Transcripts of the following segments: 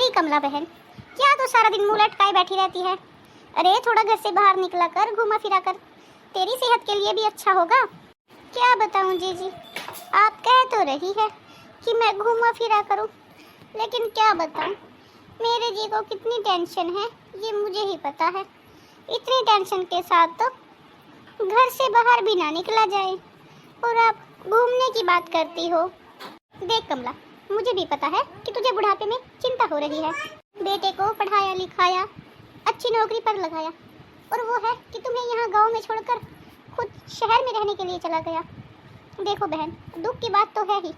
अरे कमला बहन, क्या तो सारा दिन मुंह लटकाए बैठी रहती है। अरे थोड़ा घर से बाहर निकला कर, घूमा फिरा कर, तेरी सेहत के लिए भी अच्छा होगा। क्या बताऊं जीजी, आप कह तो रही है कि मैं घूमा फिरा करूं, लेकिन क्या बताऊं, मेरे जी को कितनी टेंशन है ये मुझे ही पता है। इतनी टेंशन के साथ तो घर से बाहर भी ना निकला जाए और आप घूमने की बात करती हो। देख कमला, मुझे भी पता है कि तुझे बुढ़ापे में चिंता हो रही है। बेटे को पढ़ाया लिखाया, अच्छी नौकरी पर लगाया, और वो है कि तुम्हें यहाँ गांव में छोड़कर खुद शहर में रहने के लिए चला गया। देखो बहन, दुख की बात तो है ही,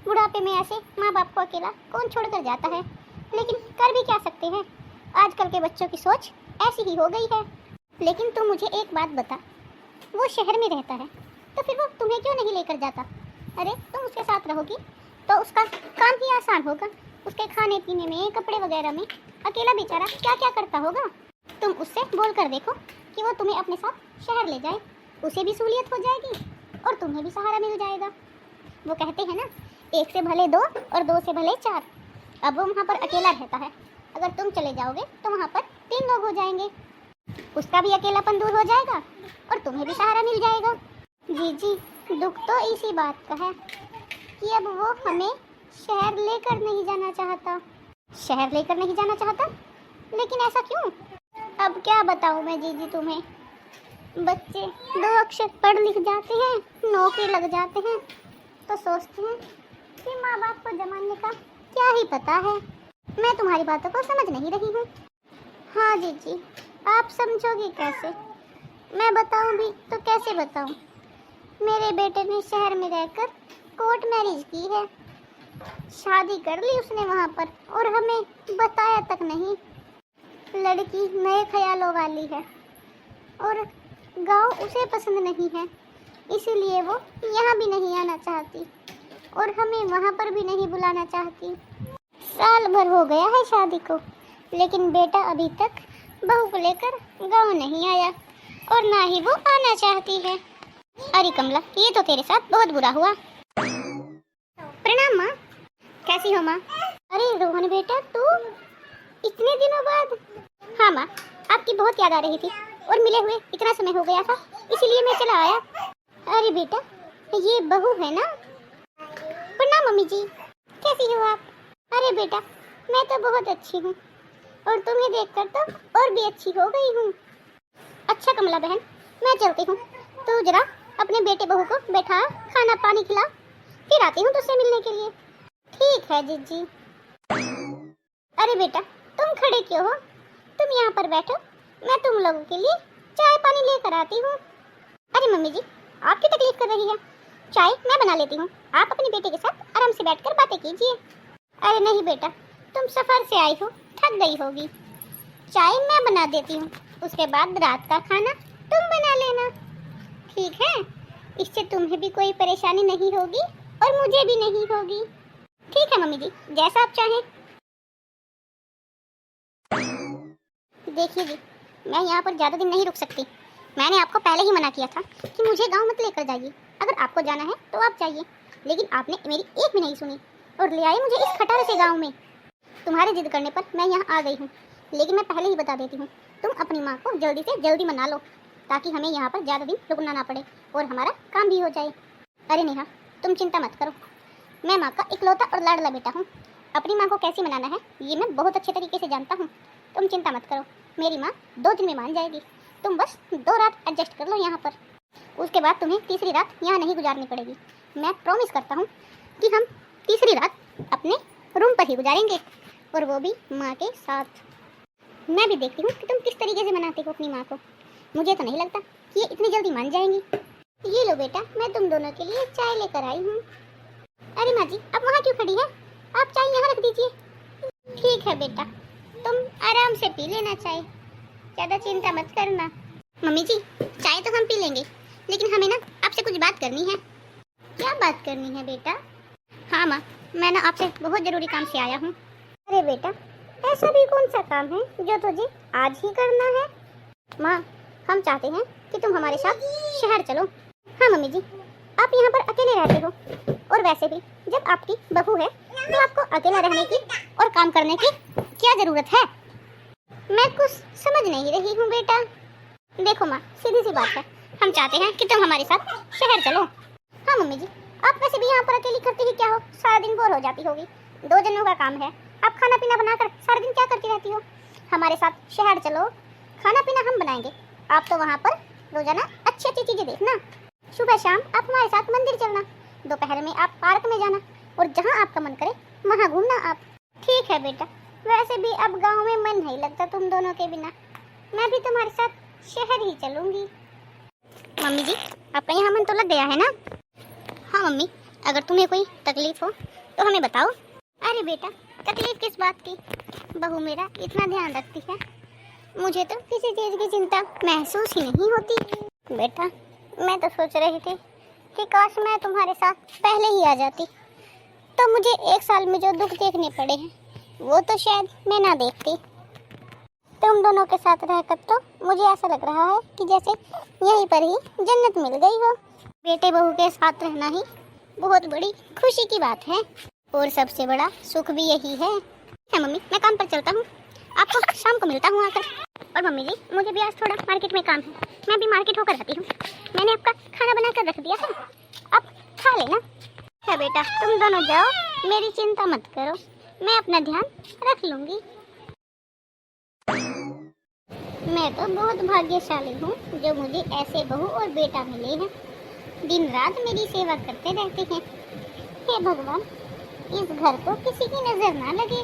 बुढ़ापे में ऐसे माँ बाप को अकेला कौन छोड़कर जाता है, लेकिन कर भी क्या सकते हैं, आजकल के बच्चों की सोच ऐसी ही हो गई है। लेकिन तू मुझे एक बात बता, वो शहर में रहता है तो फिर वो तुम्हें क्यों नहीं लेकर जाता? अरे तुम उसके साथ रहोगी तो उसका काम ही आसान होगा, उसके खाने पीने में, कपड़े वगैरह में। अकेला बेचारा क्या क्या करता होगा। तुम उससे बोल कर देखो कि वो तुम्हें अपने साथ शहर ले जाए, उसे भी सहूलियत हो जाएगी और तुम्हें भी सहारा मिल जाएगा। वो कहते हैं ना, एक से भले दो और दो से भले चार। अब वो वहाँ पर अकेला रहता है, अगर तुम चले जाओगे तो वहाँ पर 3 लोग हो जाएंगे, उसका भी अकेलापन दूर हो जाएगा और तुम्हें भी सहारा मिल जाएगा। जी, दुख तो इसी बात का है कि अब वो हमें शहर लेकर नहीं जाना चाहता। शहर लेकर नहीं जाना चाहता? लेकिन ऐसा क्यों? अब क्या बताऊं मैं जीजी तुम्हें। बच्चे 2 अक्षर पढ़ लिख जाते हैं, नौकरी लग जाते हैं, तो सोचते हैं कि माँ बाप को जमाने का क्या ही पता है। मैं तुम्हारी बातों को समझ नहीं रही हूँ। हाँ जीजी, आप समझोगी कैसे? मैं बताऊं भी तो कैसे बताऊं? मेरे बेटे ने शहर में रहकर कोर्ट मैरिज की है, शादी कर ली उसने वहाँ पर, और हमें बताया तक नहीं। लड़की नए ख्यालों वाली है और गांव उसे पसंद नहीं है, इसीलिए वो यहाँ भी नहीं आना चाहती और हमें वहाँ पर भी नहीं बुलाना चाहती। साल भर हो गया है शादी को, लेकिन बेटा अभी तक बहू को लेकर गांव नहीं आया और ना ही वो आना चाहती है। अरे कमला, ये तो तेरे साथ बहुत बुरा हुआ। प्रणाम माँ। कैसी हो माँ? अरे रोहन बेटा, तू इतने दिनों बाद? हाँ माँ, आपकी बहुत याद आ रही थी और मिले हुए इतना समय हो गया था, इसीलिए मैं चला आया। अरे बेटा, ये बहू है ना? प्रणाम मम्मी जी, कैसी हो आप? अरे बेटा, मैं तो बहुत अच्छी हूँ और तुम्हें देखकर तो और भी अच्छी हो गई हूँ। अच्छा कमला बहन, मैं चलती हूँ, तो जरा अपने बेटे बहू को बैठा, खाना पानी खिला, फिर आती हूँ तुझसे मिलने के लिए। ठीक है जीजी। अरे बेटा, तुम खड़े क्यों हो? तुम यहाँ पर बैठो, मैं तुम लोगों के लिए चाय पानी लेकर आती हूँ। अरे मम्मी जी, आप क्यों तकलीफ कर रही है? चाय मैं बना लेती हूँ, आप अपने बेटे के साथ आराम से बैठकर बातें कीजिए। अरे नहीं बेटा, तुम सफर से आई हो, थक गई होगी, चाय मैं बना देती हूँ, उसके बाद रात का खाना तुम बना लेना, ठीक है? इससे तुम्हें भी कोई परेशानी नहीं होगी और मुझे भी नहीं होगी। ठीक है मम्मी जी, जैसा आप चाहें। देखिए जी, मैं यहाँ पर ज़्यादा दिन नहीं रुक सकती। मैंने आपको पहले ही मना किया था कि मुझे गांव मत लेकर जाइए, अगर आपको जाना है तो आप जाइए, लेकिन आपने मेरी एक भी नहीं सुनी और ले आए मुझे इस खटारे से गाँव में। तुम्हारे जिद करने पर मैं यहाँ आ गई हूँ, लेकिन मैं पहले ही बता देती हूँ, तुम अपनी माँ को जल्दी से जल्दी मना लो, ताकि हमें यहाँ पर ज़्यादा दिन रुकना ना पड़े और हमारा काम भी हो जाए। अरे नेहा, तुम चिंता मत करो, मैं माँ का इकलौता और लाडला बेटा हूँ, अपनी माँ को कैसे मनाना है ये मैं बहुत अच्छे तरीके से जानता हूँ। तुम चिंता मत करो, मेरी माँ 2 दिन में मान जाएगी, तुम बस 2 रात एडजस्ट कर लो यहाँ पर, उसके बाद तुम्हें तीसरी रात यहाँ नहीं गुजारनी पड़ेगी। मैं प्रॉमिस करता हूँ कि हम तीसरी रात अपने रूम पर ही गुजारेंगे, और वो भी माँ के साथ। मैं भी देखती हूँ कि तुम किस तरीके से मनाते हो अपनी माँ को, मुझे तो नहीं लगता कि ये इतनी जल्दी मान जाएंगी। ये लो बेटा, मैं तुम दोनों के लिए चाय लेकर आई हूँ। अरे माँ जी, अब वहाँ क्यों खड़ी है, आप चाय यहाँ रख दीजिए। ठीक है बेटा, तुम आराम से पी लेना चाय, ज़्यादा चिंता मत करना। मम्मी जी, चाय तो हम पी लेंगे, लेकिन हमें ना आपसे कुछ बात करनी है। क्या बात करनी है बेटा? हाँ माँ, मैं ना आपसे बहुत ज़रूरी काम से आया हूँ। अरे बेटा, ऐसा भी कौन सा काम है जो तुझे आज ही करना है? माँ, हम चाहते हैं कि तुम हमारे साथ शहर चलो। हाँ मम्मी जी, आप यहाँ पर अकेले रहते हो, और वैसे भी जब आपकी बहू है तो आपको अकेला रहने की और काम करने की क्या जरूरत है? मैं कुछ समझ नहीं रही हूँ बेटा। देखो माँ, सीधी सी बात है, हम चाहते हैं कि तुम हमारे साथ शहर चलो। हाँ मम्मी जी, आप वैसे भी यहाँ पर अकेली करती ही क्या हो? सारा दिन बोर हो जाती होगी। 2 जनों का काम है, आप खाना पीना बनाकर सारा दिन क्या करती रहती हो? हमारे साथ शहर चलो, खाना पीना हम बनाएंगे, आप तो वहाँ पर रोजाना अच्छी अच्छी चीजें देखना। सुबह शाम आप हमारे साथ मंदिर चलना, दोपहर में आप पार्क में जाना, और जहाँ आपका मन करे वहाँ घूमना आप। ठीक है बेटा, वैसे भी अब गांव में मन नहीं लगता तुम दोनों के बिना, मैं भी तुम्हारे साथ शहर ही चलूंगी। मम्मी जी, आपका यहाँ मन तो लग गया है ना? हाँ मम्मी, अगर तुम्हें कोई तकलीफ हो तो हमें बताओ। अरे बेटा, तकलीफ किस बात की? बहू मेरा इतना ध्यान रखती है, मुझे तो किसी चीज़ की चिंता महसूस ही नहीं होती। बेटा, मैं तो सोच रही थी कि काश मैं तुम्हारे साथ पहले ही आ जाती, तो मुझे 1 साल में जो दुख देखने पड़े हैं वो तो शायद मैं ना देखती। तुम दोनों के साथ रहकर तो मुझे ऐसा लग रहा है कि जैसे यहीं पर ही जन्नत मिल गई हो। बेटे बहू के साथ रहना ही बहुत बड़ी खुशी की बात है, और सबसे बड़ा सुख भी यही है। मम्मी, मैं काम पर चलता हूँ, आपको शाम को मिलता हूँ आकर। और मम्मी जी, मुझे भी आज थोड़ा मार्केट में काम है, मैं भी मार्केट होकर आती हूँ। मैंने आपका खाना बना कर रख दिया है, आप खा लेना। है बेटा, तुम दोनों जाओ, मेरी चिंता मत करो, मैं अपना ध्यान रख लूँगी। मैं तो बहुत भाग्यशाली हूँ जो मुझे ऐसे बहू और बेटा मिले हैं, दिन रात मेरी सेवा करते रहते हैं। हे भगवान, इस घर को किसी की नजर ना लगे।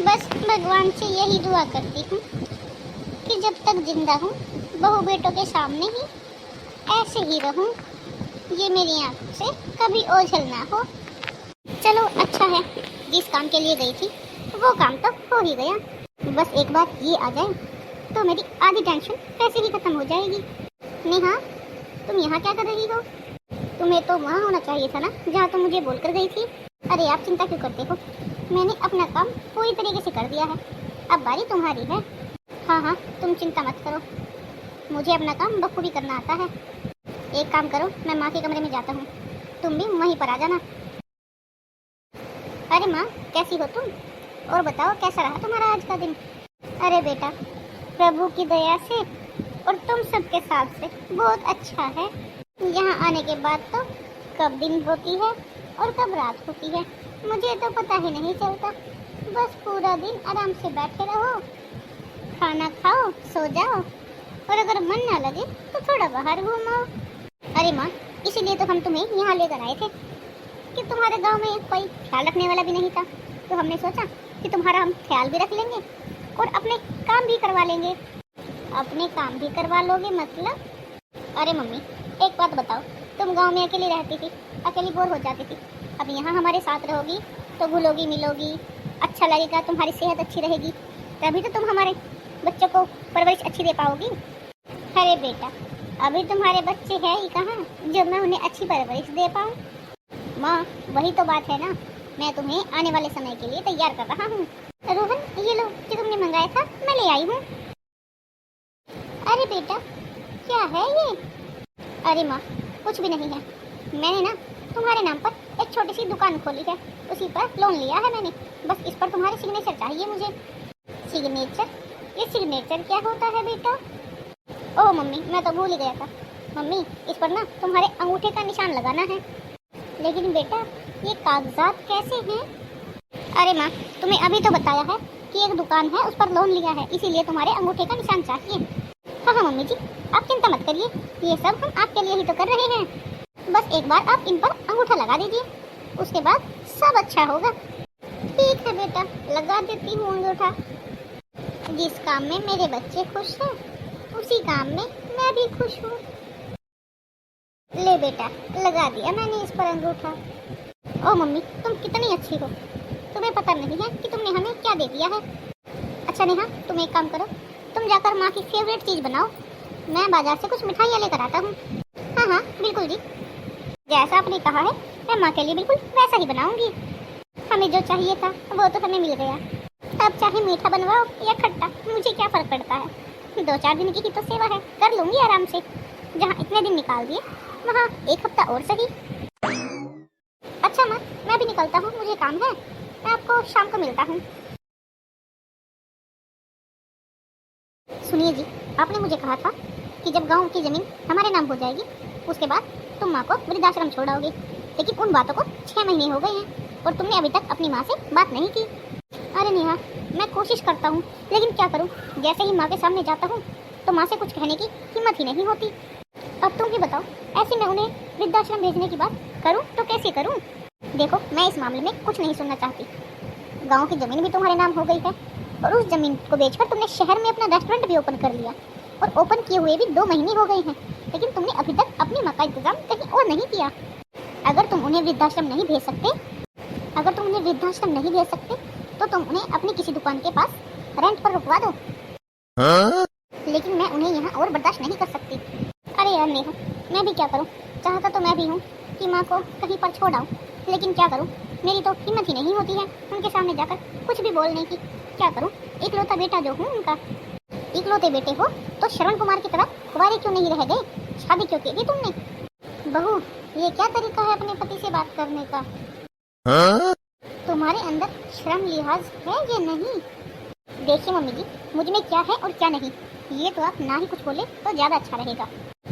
बस भगवान से यही दुआ करती हूँ कि जब तक जिंदा हूँ बहू बेटों के सामने ही ऐसे ही रहूँ, ये मेरी आंखों से कभी ओझल ना हो। चलो अच्छा है, जिस काम के लिए गई थी वो काम तो हो ही गया, बस एक बार ये आ जाए तो मेरी आधी टेंशन कैसे ही खत्म हो जाएगी। नेहा, तुम यहाँ क्या कर रही हो? तुम्हें तो वहाँ होना चाहिए था ना जहाँ तुम मुझे बोलकर गई थी। अरे आप चिंता क्यों करते हो, मैंने अपना काम पूरी तरीके से कर दिया है, अब बारी तुम्हारी है। हाँ हाँ, तुम चिंता मत करो, मुझे अपना काम बखूबी करना आता है। एक काम करो, मैं माँ के कमरे में जाता हूँ, तुम भी वहीं पर आ जाना। अरे माँ, कैसी हो तुम? और बताओ कैसा रहा तुम्हारा आज का दिन? अरे बेटा, प्रभु की दया से और तुम सबके साथ से बहुत अच्छा है। यहाँ आने के बाद तो कब दिन होती है और कब रात होती है मुझे तो पता ही नहीं चलता। बस पूरा दिन आराम से बैठे रहो, खाना खाओ, सो जाओ, और अगर मन ना लगे तो थोड़ा बाहर घूमो। अरे माँ, इसीलिए तो हम तुम्हें यहाँ लेकर आए थे कि तुम्हारे गांव में कोई ख्याल रखने वाला भी नहीं था, तो हमने सोचा कि तुम्हारा हम ख्याल भी रख लेंगे और अपने काम भी करवा लेंगे। अपने काम भी करवा लोगे मतलब? अरे मम्मी, एक बात बताओ, तुम गांव में अकेली रहती थी, अकेली बोर हो जाती थी, अब यहाँ हमारे साथ रहोगी तो घुलोगी मिलोगी, अच्छा लगेगा, तुम्हारी सेहत अच्छी रहेगी, तभी तो तुम हमारे बच्चों को परवरिश अच्छी दे पाओगी। अरे बेटा, अभी तुम्हारे बच्चे हैं ही कहाँ जो मैं उन्हें अच्छी परवरिश दे पाऊँ? माँ, वही तो बात है ना, मैं तुम्हें आने वाले समय के लिए तैयार कर रहा हूँ। रोहन, ये लो जो तुमने मंगाया था मैं ले आई हूँ। अरे बेटा, क्या है ये? अरे माँ, कुछ भी नहीं है, मैंने ना तुम्हारे नाम पर एक छोटी सी दुकान खोली है, उसी पर लोन लिया है मैंने, बस इस पर तुम्हारे सिग्नेचर चाहिए मुझे। सिग्नेचर? ये सिग्नेचर क्या होता है बेटा? ओह मम्मी, मैं तो भूल ही गया था। मम्मी, इस पर ना तुम्हारे अंगूठे का निशान लगाना है। लेकिन बेटा, ये कागजात कैसे हैं? अरे माँ, तुम्हें अभी तो बताया है कि एक दुकान है उस पर लोन लिया है, इसीलिए तुम्हारे अंगूठे का निशान चाहिए। हाँ हाँ मम्मी जी, आप चिंता मत करिए, ये सब हम आपके लिए ही तो कर रहे हैं, बस एक बार आप इन पर अंगूठा लगा दीजिए, उसके बाद सब अच्छा होगा। ठीक है बेटा, लगा देती हूँ अंगूठा। जिस काम में मेरे बच्चे खुश हैं उसी काम में मैं भी खुश हूँ। ले बेटा, लगा दिया मैंने इस पर अंगूठा। ओ मम्मी, तुम कितनी अच्छी हो, तुम्हें पता नहीं है कि तुमने हमें क्या दे दिया है। अच्छा नेहा, तुम एक काम करो, तुम जाकर माँ की फेवरेट चीज़ बनाओ, मैं बाजार से कुछ मिठाइयाँ लेकर आता हूँ। हाँ हाँ बिल्कुल जी, जैसा आपने कहा है मैं माँ के लिए बिल्कुल वैसा ही बनाऊंगी। हमें जो चाहिए था वो तो हमें मिल गया, अब चाहे मीठा बनवाओ या खट्टा, मुझे क्या फ़र्क पड़ता है, 2-4 दिन की ही तो सेवा है, कर लूँगी आराम से। जहाँ इतने दिन निकाल दिए वहाँ 1 हफ्ता और सही। अच्छा माँ, मैं भी निकाल निकलता हूँ, मुझे काम है। मैं आपको शाम को मिलता हूँ। सुनिए जी, आपने मुझे कहा था कि जब गांव की ज़मीन हमारे नाम हो जाएगी उसके बाद तुम माँ को वृद्धाश्रम छोड़ाओगे, लेकिन उन बातों को 6 महीने हो गए हैं और तुमने अभी तक अपनी माँ से बात नहीं की। अरे नेहा, मैं कोशिश करता हूँ लेकिन क्या करूँ, जैसे ही माँ के सामने जाता हूँ तो माँ से कुछ कहने की हिम्मत ही नहीं होती। अब तुम ही बताओ, ऐसे मैं उन्हें वृद्धाश्रम भेजने की बात करूँ तो कैसे करूँ? देखो, मैं इस मामले में कुछ नहीं सुनना चाहती। गांव की ज़मीन भी तुम्हारे नाम हो गई है और उस ज़मीन को बेचकर तुमने शहर में अपना रेस्टोरेंट भी ओपन कर लिया और ओपन किए हुए भी 2 महीने हो गए हैं, लेकिन तुमने अभी तक अपनी माँ का इंतजाम कहीं और नहीं किया। अगर तुम उन्हें वृद्धाश्रम नहीं भेज सकते तो तुम उन्हें अपनी किसी दुकान के पास रेंट पर रुकवा दो। लेकिन मैं उन्हें यहाँ और बर्दाश्त नहीं कर सकती। अरे यार नेहा, मैं भी क्या करूँ? चाहता तो मैं भी हूँ कि माँ को कहीं पर छोड़ आऊँ, लेकिन क्या करूँ, मेरी तो हिम्मत ही नहीं होती है उनके सामने जाकर कुछ भी बोलने की। क्या करूँ, इकलौता बेटा जो हूँ उनका। इकलौते बेटे हो तो श्रवण कुमार की तरह कुंवारे क्यों नहीं रह गए? शादी क्यों की थी तुमने? बहू, ये क्या तरीका है अपने पति से बात करने का? तुम्हारे अंदर शर्म लिहाज है या नहीं? देखिए मम्मी जी, मुझ में क्या है और क्या नहीं, ये तो आप ना ही कुछ बोले तो ज्यादा अच्छा रहेगा।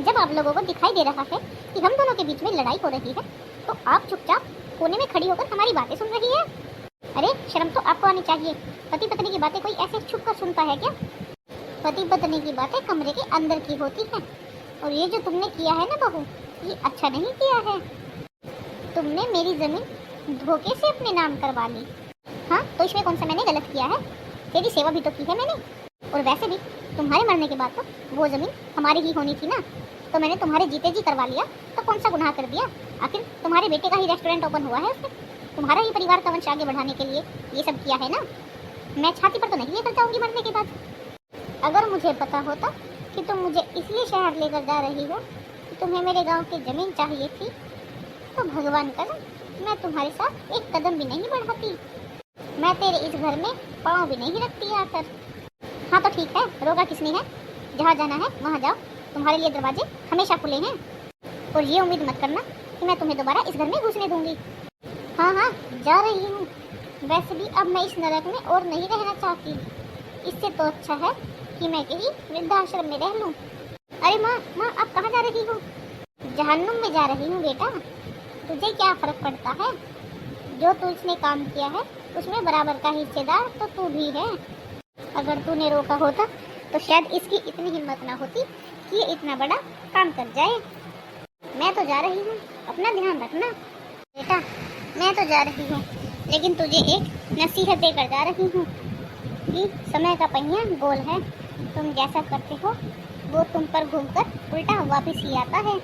जब आप लोगों को दिखाई दे रहा है कि हम दोनों के बीच में लड़ाई हो रही है तो आप चुपचाप कोने में खड़ी होकर हमारी बातें सुन रही है। अरे शर्म तो आपको आनी चाहिए। पति पत्नी की बातें कोई ऐसे छुप कर सुनता है क्या? पति पत्नी की बातें कमरे के अंदर की होती हैं। और ये जो तुमने किया है ना बहू, ये अच्छा नहीं किया है। तुमने मेरी जमीन धोखे से अपने नाम करवा ली। हाँ, तो इसमें कौन सा मैंने गलत किया है? तेरी सेवा भी तो की है मैंने। और वैसे भी तुम्हारे मरने के बाद तो वो जमीन हमारी ही होनी थी ना, तो मैंने तुम्हारे जीते जी करवा लिया, तो कौन सा गुनाह कर दिया? आखिर तुम्हारे बेटे का ही रेस्टोरेंट ओपन हुआ है, उसमें तुम्हारा ही परिवार का वंश आगे बढ़ाने के लिए ये सब किया है ना। मैं छाती पर तो नहीं लेकर जाऊंगी मरने के बाद। अगर मुझे पता होता कि तुम मुझे इसलिए शहर लेकर जा रही हो कि तुम्हें मेरे गाँव की जमीन चाहिए थी, तो भगवान कसम मैं तुम्हारे साथ एक कदम भी नहीं बढ़ाती। मैं तेरे इस घर में पाँव भी नहीं रखती आकर। हाँ तो ठीक है, रोका किसने है? जहाँ जाना है वहाँ जाओ, तुम्हारे लिए दरवाजे हमेशा खुले हैं। और ये उम्मीद मत करना कि मैं तुम्हें दोबारा इस घर में घुसने दूंगी। हाँ हाँ, जा रही हूँ। वैसे भी अब मैं इस नरक में और नहीं रहना चाहती। इससे तो अच्छा है कि मैं कहीं वृद्धाश्रम में रह लूँ। अरे माँ, आप कहाँ जा रही हो? जहन्नुम में जा रही हूँ बेटा। तुझे क्या फर्क पड़ता है? जो तू इसने काम किया है उसमें बराबर का हिस्सेदार तो तू भी है। अगर तूने रोका होता तो शायद इसकी इतनी हिम्मत ना होती कि ये इतना बड़ा काम कर जाए। मैं तो जा रही हूँ, अपना ध्यान रखना बेटा। मैं तो जा रही हूँ, लेकिन तुझे एक नसीहत देकर जा रही हूँ कि समय का पहिया गोल है। तुम जैसा करते हो वो तुम पर घूमकर उल्टा वापस ही आता है।